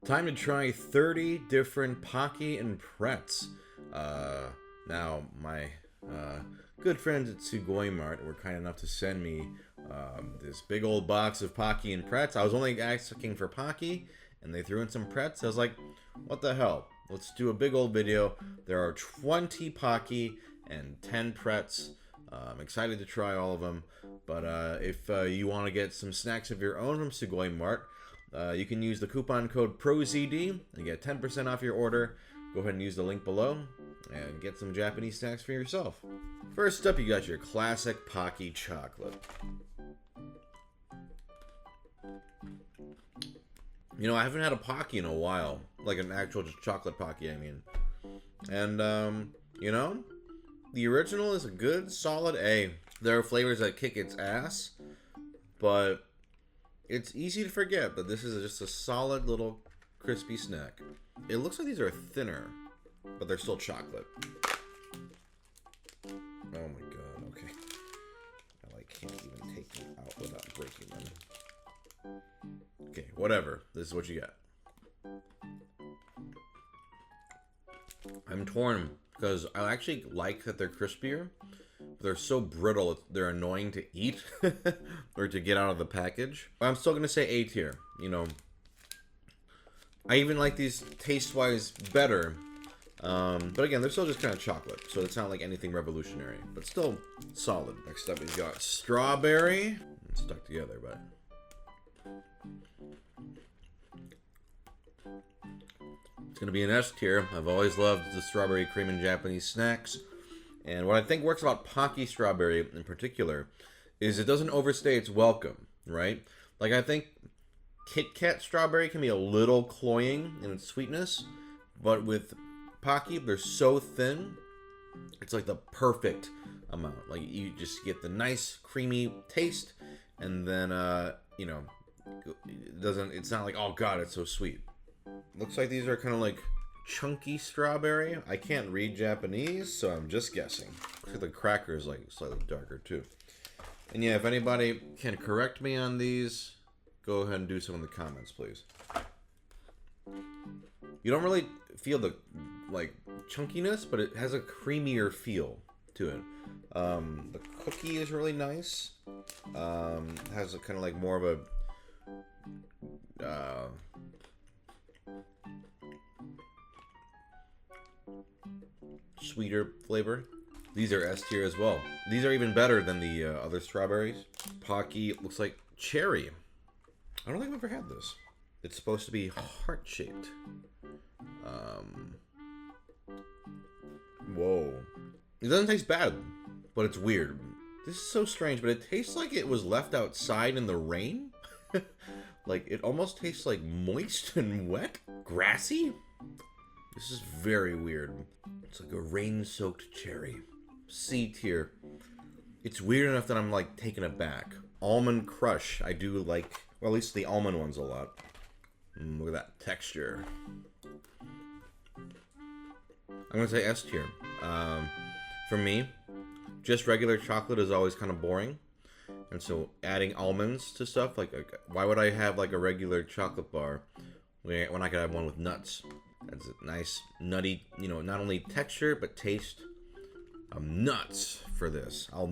Time to try 30 different Pocky and Pretz. Now, my good friends at Sugoi Mart were kind enough to send me this big old box of Pocky and Pretz. I was only asking for Pocky, and they threw in some Pretz. I was like, what the hell? Let's do a big old video. There are 20 Pocky and 10 Pretz. I'm excited to try all of them. But if you want to get some snacks of your own from Sugoi Mart, you can use the coupon code PROZD and get 10% off your order. Go ahead and use the link below and get some Japanese snacks for yourself. First up, you got your classic Pocky chocolate. You know, I haven't had a Pocky in a while. Like an actual just chocolate Pocky, I mean. And, you know, the original is a good, solid A. There are flavors that kick its ass, but it's easy to forget that this is just a solid little crispy snack. It looks like these are thinner, but they're still chocolate. Oh my god, okay. I can't even take them out without breaking them. Okay, whatever. This is what you got. I'm torn because I actually like that they're crispier. But they're so brittle, they're annoying to eat or to get out of the package. But I'm still going to say A tier. You know, I even like these taste-wise better. But again, they're still just kind of chocolate. So it's not like anything revolutionary. But still solid. Next up, we've got strawberry. It's stuck together, but... it's going to be an S tier. I've always loved the strawberry cream in Japanese snacks. And what I think works about Pocky strawberry in particular is it doesn't overstay its welcome, right? Like, I think Kit Kat strawberry can be a little cloying in its sweetness, but with Pocky, they're so thin, it's like the perfect amount. Like, you just get the nice creamy taste, and then, you know, it's not like, oh god, it's so sweet. Looks like these are kind of like chunky strawberry. I can't read Japanese, so I'm just guessing. Looks like the cracker is like slightly darker too. And yeah, if anybody can correct me on these, go ahead and do so in the comments, please. You don't really feel the like chunkiness, but it has a creamier feel to it. The cookie is really nice. Has a kind of like more of a sweeter flavor. These are S tier as well. These are even better than the other strawberries. Pocky looks like cherry. I don't think I've ever had this. It's supposed to be heart-shaped. Whoa. It doesn't taste bad, but it's weird. This is so strange, but it tastes like it was left outside in the rain. Like, it almost tastes like moist and wet. Grassy? This is very weird. It's like a rain-soaked cherry. C tier. It's weird enough that I'm like taken aback. Almond Crush. I do like, well, at least the almond ones a lot. Look at that texture. I'm gonna say S tier. For me, just regular chocolate is always kind of boring. And so adding almonds to stuff, like why would I have like a regular chocolate bar when I could have one with nuts? That's a nice, nutty, you know, not only texture, but taste. I'm nuts for this. I'll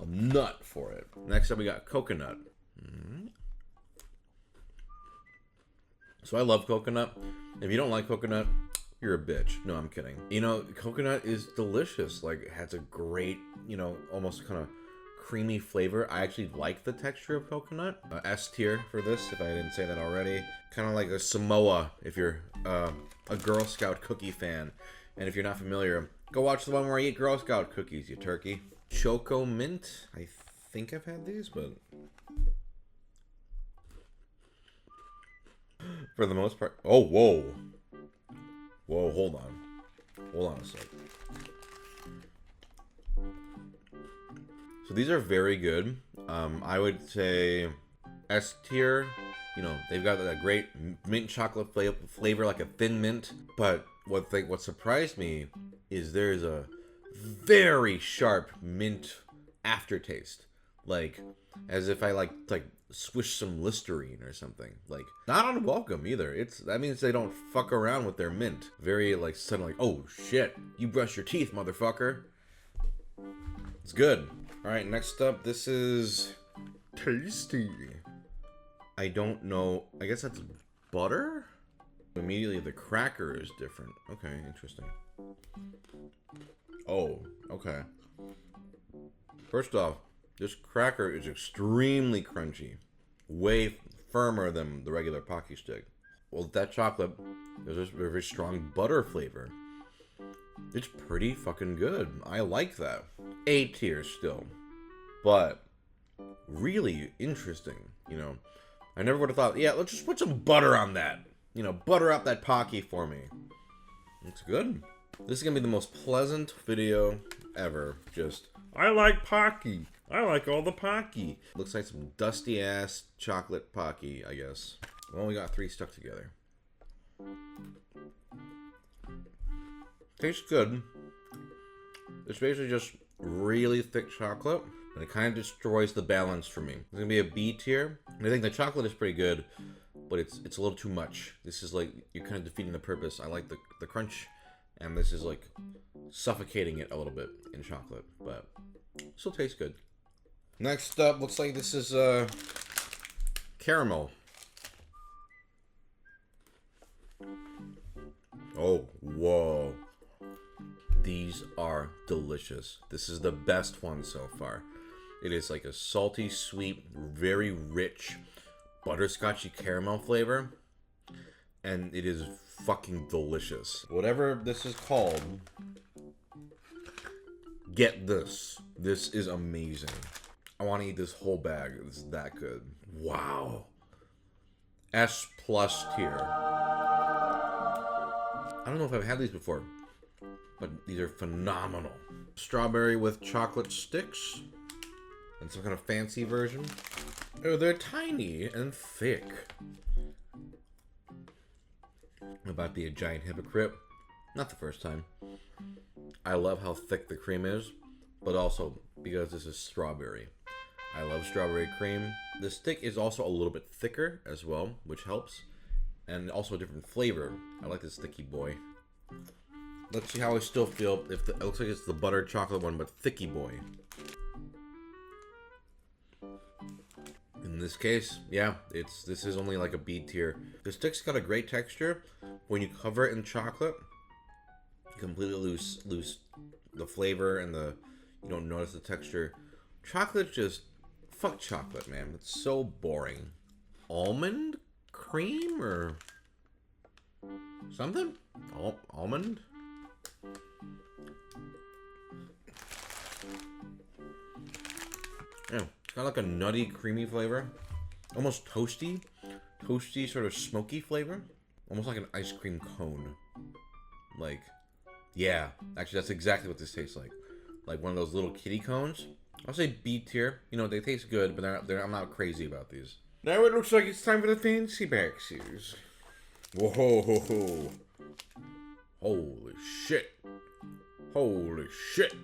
nut for it. Next up, we got coconut. So I love coconut. If you don't like coconut, you're a bitch. No, I'm kidding. You know, coconut is delicious. Like, it has a great, you know, almost kind of creamy flavor. I actually like the texture of coconut. S tier for this, if I didn't say that already. Kind of like a Samoa, if you're a Girl Scout cookie fan. And if you're not familiar, go watch the one where I eat Girl Scout cookies, you turkey. Choco Mint. I think I've had these, but for the most part. Oh, whoa. Whoa, hold on. Hold on a sec. So these are very good. I would say S tier. You know, they've got that great mint chocolate flavor, like a thin mint. But what surprised me is there's a very sharp mint aftertaste, like as if I like swish some Listerine or something. Like, not unwelcome either. That means they don't fuck around with their mint. Very like sudden, like, oh shit, you brush your teeth, motherfucker. It's good. All right, next up, this is tasty. I don't know. I guess that's butter? Immediately the cracker is different. Okay, interesting. Oh, okay. First off, this cracker is extremely crunchy. Way firmer than the regular Pocky stick. Well, that chocolate, there's this very strong butter flavor. It's pretty fucking good. I like that. A tier still. But really interesting, you know. I never would have thought, yeah, let's just put some butter on that. You know, butter up that Pocky for me. Looks good. This is going to be the most pleasant video ever. Just, I like Pocky. I like all the Pocky. Looks like some dusty ass chocolate Pocky, I guess. Well, we got 3 stuck together. Tastes good. It's basically just really thick chocolate. And it kind of destroys the balance for me. It's going to be a B tier. I think the chocolate is pretty good, but it's a little too much. This is like, you're kind of defeating the purpose. I like the crunch, and this is like suffocating it a little bit in chocolate, but still tastes good. Next up, looks like this is caramel. Oh, whoa. These are delicious. This is the best one so far. It is like a salty, sweet, very rich, butterscotchy caramel flavor. And it is fucking delicious. Whatever this is called, get this. This is amazing. I want to eat this whole bag. This is that good. Wow. S+ tier. I don't know if I've had these before, but these are phenomenal. Strawberry with chocolate sticks. And some kind of fancy version. Oh, they're tiny and thick. I'm about to be a giant hypocrite. Not the first time. I love how thick the cream is, but also because this is strawberry. I love strawberry cream. The stick is also a little bit thicker as well, which helps. And also a different flavor. I like this sticky boy. Let's see how I still feel. It looks like it's the buttered chocolate one, but thicky boy. In this case, yeah, this is only like a B tier. The stick's got a great texture. When you cover it in chocolate, you completely lose the flavor and you don't notice the texture. Chocolate just, fuck chocolate, man. It's so boring. Almond cream or something? Almond? Yeah, it's got like a nutty, creamy flavor. Almost toasty. Toasty, sort of smoky flavor. Almost like an ice cream cone. Like, yeah. Actually, that's exactly what this tastes like. Like one of those little kitty cones. I'll say B tier. You know, they taste good, but I'm not crazy about these. Now it looks like it's time for the fancy baxies. Whoa, ho, ho, ho. Holy shit. Holy shit.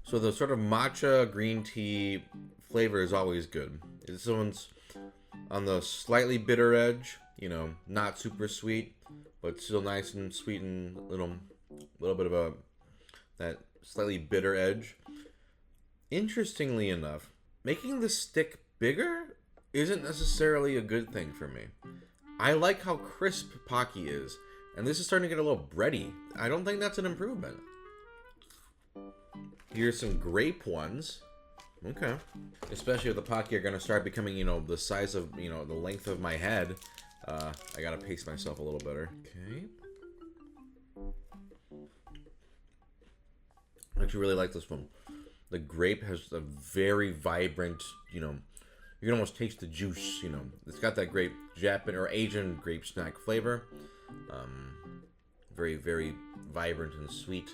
So the sort of matcha green tea flavor is always good. This one's on the slightly bitter edge, you know, not super sweet, but still nice and sweet and little bit of that slightly bitter edge. Interestingly enough, making the stick bigger isn't necessarily a good thing for me. I like how crisp Pocky is, and this is starting to get a little bready. I don't think that's an improvement. Here's some grape ones. Okay. Especially if the Pocky are going to start becoming, you know, the size of, you know, the length of my head. I got to pace myself a little better. Okay. I actually really like this one. The grape has a very vibrant, you know, you can almost taste the juice, you know. It's got that great Japan or Asian grape snack flavor. Very, very vibrant and sweet.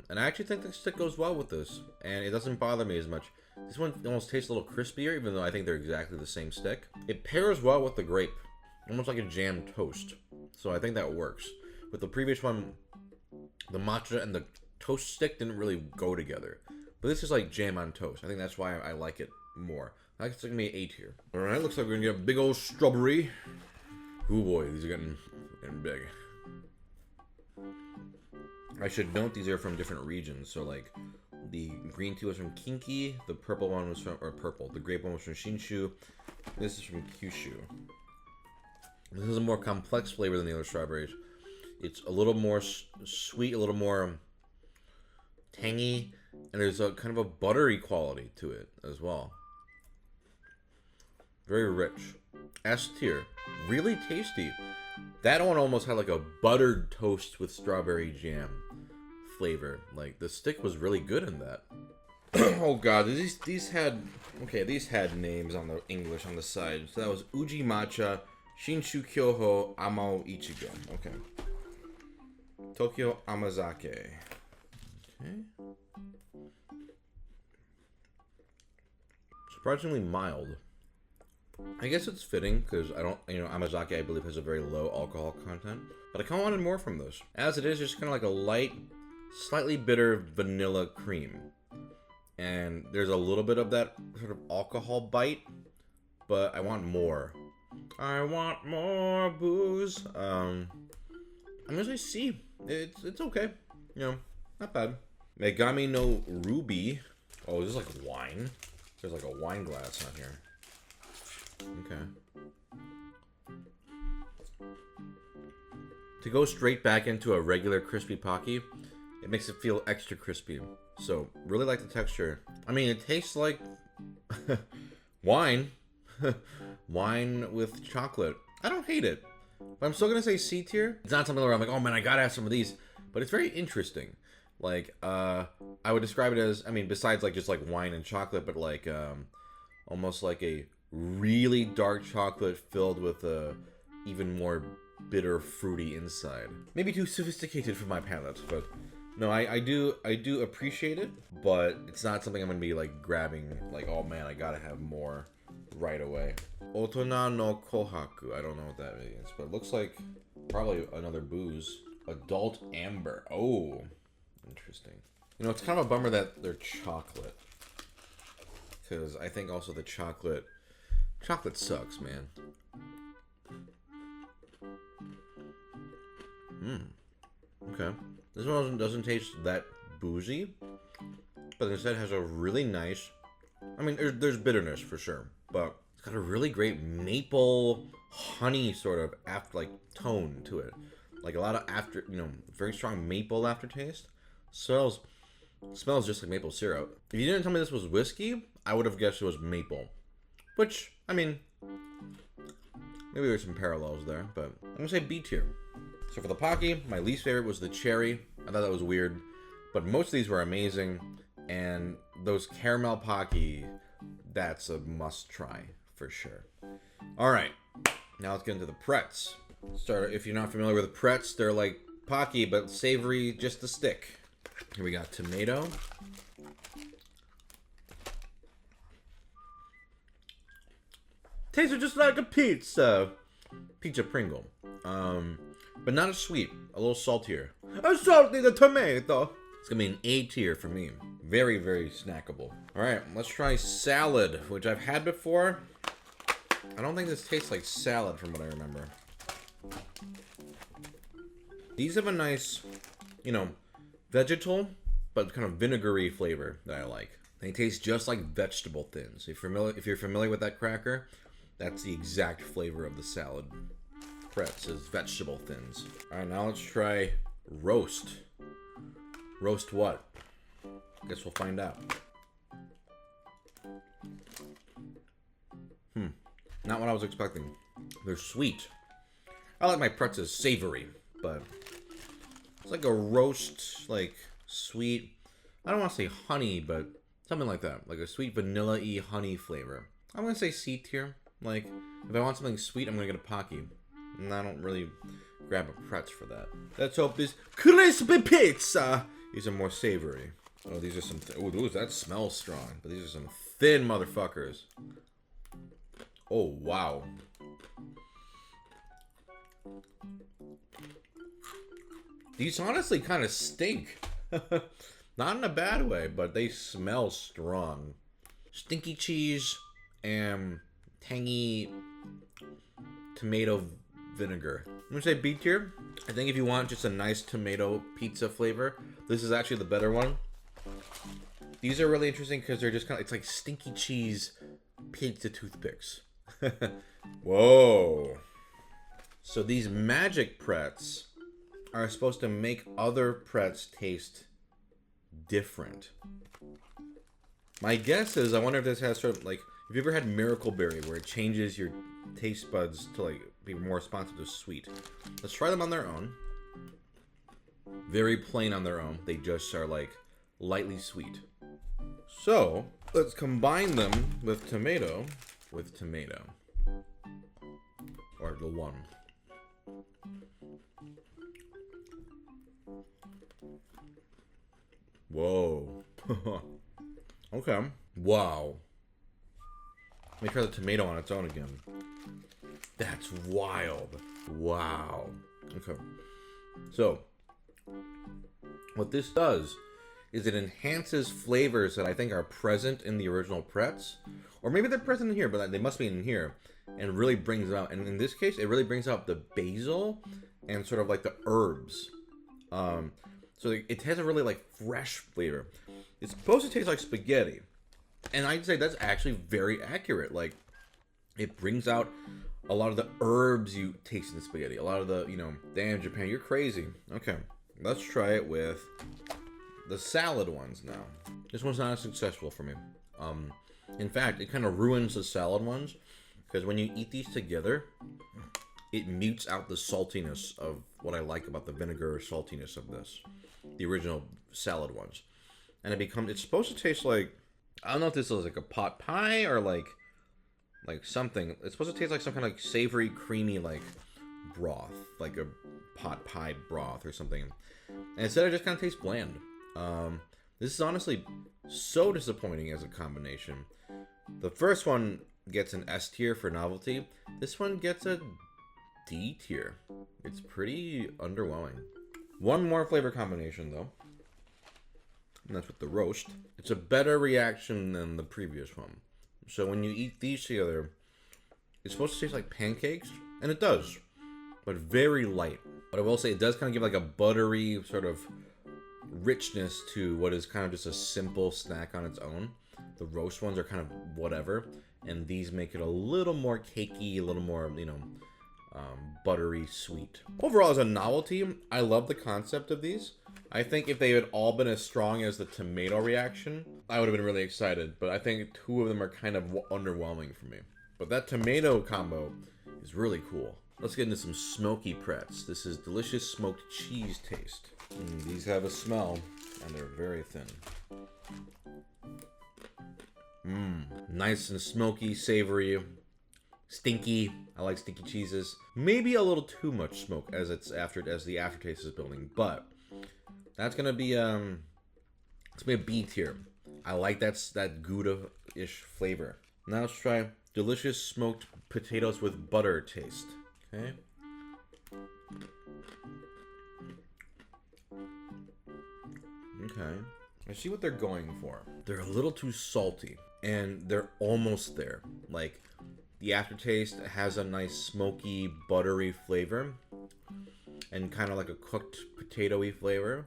And I actually think the stick goes well with this, and it doesn't bother me as much. This one almost tastes a little crispier, even though I think they're exactly the same stick. It pairs well with the grape, almost like a jam toast. So I think that works. With the previous one, the matcha and the toast stick didn't really go together. But this is like jam on toast. I think that's why I like it more. I think it's gonna be an A tier. Alright, looks like we're gonna get a big old strawberry. Ooh boy, these are getting big. I should note these are from different regions. So like the green tea was from Kinki, the purple one was from, the grape one was from Shinshu. This is from Kyushu. This is a more complex flavor than the other strawberries. It's a little more sweet, a little more tangy, and there's a kind of a buttery quality to it as well. Very rich. S tier. Really tasty. That one almost had like a buttered toast with strawberry jam flavor. Like the stick was really good in that. Oh god, these had names on the English on the side. So that was Uji Matcha, Shinshu Kyoho, Amao Ichigo. Okay. Tokyo Amazake. Okay. Surprisingly mild. I guess it's fitting because Amazake I believe has a very low alcohol content, but I kind of wanted more from those. As it is, just kind of like a light, slightly bitter vanilla cream, and there's a little bit of that sort of alcohol bite, but I want more. I want more booze. I'm gonna say C. It's okay, not bad. Megami no Ruby. Oh, this is like wine. There's like a wine glass on here. Okay. To go straight back into a regular crispy Pocky, it makes it feel extra crispy. So, really like the texture. I mean, it tastes like wine. Wine with chocolate. I don't hate it. But I'm still going to say C tier. It's not something where I'm like, oh man, I gotta have some of these. But it's very interesting. Like, I would describe it as, I mean, besides like just like wine and chocolate, but like almost like a really dark chocolate filled with a even more bitter, fruity inside. Maybe too sophisticated for my palate, but no, I do appreciate it, but it's not something I'm gonna be like grabbing, like, oh man, I gotta have more right away. Otona no Kohaku. I don't know what that means, but it looks like probably another booze. Adult Amber. Oh, interesting. It's kind of a bummer that they're chocolate, because I think also the chocolate sucks, man. Okay. This one doesn't taste that boozy, but instead has a really nice, I mean, there's bitterness for sure, but it's got a really great maple honey sort of tone to it. Like a lot of very strong maple aftertaste. Smells just like maple syrup. If you didn't tell me this was whiskey, I would have guessed it was maple. Which, I mean, maybe there's some parallels there, but I'm gonna say B tier. So for the Pocky, my least favorite was the cherry. I thought that was weird, but most of these were amazing, and those caramel Pocky, that's a must try for sure. All right, now let's get into the Pretz. If you're not familiar with the Pretz, they're like Pocky, but savory, just a stick. Here we got tomato. Tastes just like a pizza Pringle. But not as sweet, a little saltier. I'm salty the tomato. It's gonna be an A tier for me. Very, very snackable. All right, let's try salad, which I've had before. I don't think this tastes like salad from what I remember. These have a nice, vegetal, but kind of vinegary flavor that I like. They taste just like vegetable thins. If you're familiar with that cracker, that's the exact flavor of the salad. Pretz is vegetable thins. All right, now let's try roast. Roast what? Guess we'll find out. Not what I was expecting. They're sweet. I like my Pretzes savory, but it's like a roast, like sweet. I don't want to say honey, but something like that, like a sweet vanilla-y honey flavor. I'm gonna say C tier. Like, if I want something sweet, I'm gonna get a Pocky, and I don't really grab a Pretz for that. Let's hope this crispy pizza is more savory. Oh, these are some. Ooh, that smells strong, but these are some thin motherfuckers. Oh wow. These honestly kind of stink. Not in a bad way, but they smell strong. Stinky cheese and tangy tomato vinegar. I'm gonna say B tier. I think if you want just a nice tomato pizza flavor, this is actually the better one. These are really interesting because they're just kind of, it's like stinky cheese pizza toothpicks. Whoa. So these magic Pretz are supposed to make other Pretz taste different. My guess is, I wonder if this has sort of like, have you ever had Miracle Berry where it changes your taste buds to like be more responsive to sweet? Let's try them on their own. Very plain on their own. They just are like lightly sweet. So let's combine them with tomato. Or the one. Whoa. Okay. Wow. Let me try the tomato on its own again. That's wild. Wow. Okay. So, what this does is it enhances flavors that I think are present in the original Pretz. Or maybe they're present in here, but they must be in here. And really brings out, and in this case, it really brings out the basil and sort of like the herbs. So it has a really like fresh flavor. It's supposed to taste like spaghetti. And I'd say that's actually very accurate. Like, it brings out a lot of the herbs you taste in the spaghetti. A lot of the, damn, Japan, you're crazy. Okay, let's try it with the salad ones now. This one's not as successful for me. In fact, it kind of ruins the salad ones because when you eat these together, it mutes out the saltiness of what I like about the vinegar saltiness of this, the original salad ones. And it's supposed to taste like, I don't know if this is like a pot pie or like something. It's supposed to taste like some kind of like savory, creamy like broth, like a pot pie broth or something. And instead it just kind of tastes bland. This is honestly so disappointing as a combination. The first one gets an S tier for novelty. This one gets a D tier. It's pretty underwhelming. One more flavor combination though, and that's with the roast. It's a better reaction than the previous one. So when you eat these together, it's supposed to taste like pancakes, and it does, but very light. But I will say it does kind of give like a buttery sort of richness to what is kind of just a simple snack on its own. The roast ones are kind of whatever, and these make it a little more cakey, a little more, buttery sweet. Overall, as a novelty, I love the concept of these. I think if they had all been as strong as the tomato reaction, I would have been really excited, but I think two of them are kind of underwhelming for me. But that tomato combo is really cool. Let's get into some Smoky Pretz. This is delicious smoked cheese taste. These have a smell, and they're very thin. Nice and smoky, savory, stinky. I like stinky cheeses. Maybe a little too much smoke as the aftertaste is building, but that's gonna be it's gonna be a B tier. I like that Gouda-ish flavor. Now let's try delicious smoked potatoes with butter taste. Okay. Okay. I see what they're going for. They're a little too salty, and they're almost there. Like, the aftertaste has a nice smoky, buttery flavor, and kind of like a cooked potato-y flavor.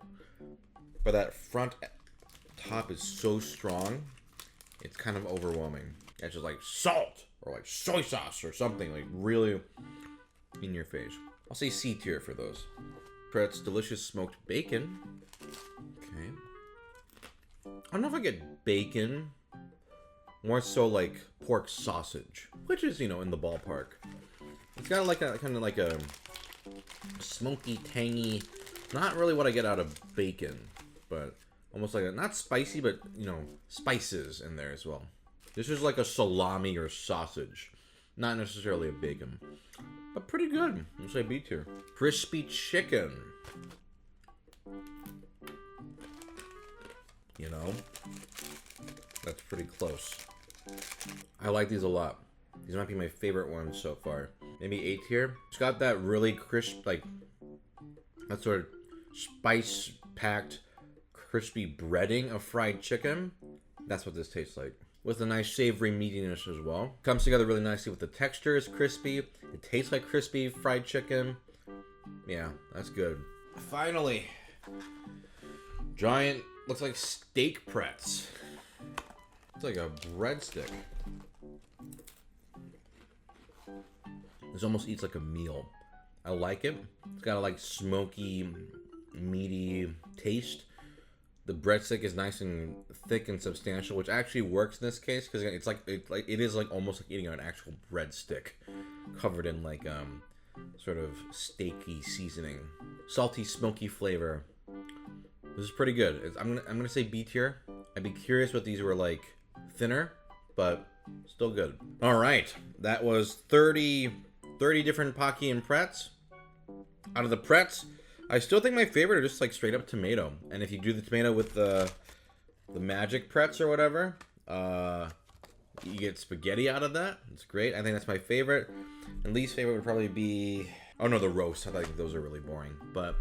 But that front top is so strong, it's kind of overwhelming. It's just like salt, or like soy sauce, or something, like really in your face. I'll say C tier for those. Pretz delicious smoked bacon. Okay. I don't know if I get bacon. More so like pork sausage, which is, in the ballpark. It's got like a kind of like a smoky, tangy, not really what I get out of bacon, but almost like not spicy, but spices in there as well. This is like a salami or sausage, not necessarily a bacon, but pretty good. I'll say B tier. Crispy chicken. That's pretty close. I like these a lot. These might be my favorite ones so far. Maybe A tier. It's got that really crisp, like, that sort of spice-packed crispy breading of fried chicken. That's what this tastes like. With a nice savory meatiness as well. Comes together really nicely with the texture. It's crispy. It tastes like crispy fried chicken. Yeah, that's good. Finally, giant, looks like steak Pretz. It's like a breadstick. This almost eats like a meal. I like it. It's got a like smoky, meaty taste. The breadstick is nice and thick and substantial, which actually works in this case because it is like almost like eating an actual breadstick, covered in like sort of steaky seasoning, salty, smoky flavor. This is pretty good. I'm gonna say B tier. I'd be curious what these were like thinner, but still good. All right, that was 30 different Pocky and Pretz. Out of the Pretz, I still think my favorite are just like straight up tomato. And if you do the tomato with the magic Pretz or whatever, you get spaghetti out of that. It's great. I think that's my favorite. And least favorite would probably be, oh no, the roast. I think those are really boring. But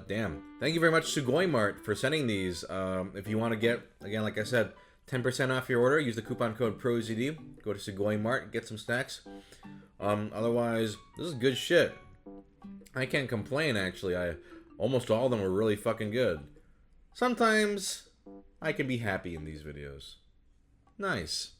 damn. Thank you very much, Sugoi Mart, for sending these. If you want to get, again, like I said, 10% off your order, use the coupon code PROZD. Go to Sugoi Mart, get some snacks. Otherwise, this is good shit. I can't complain, actually. Almost all of them were really fucking good. Sometimes I can be happy in these videos. Nice.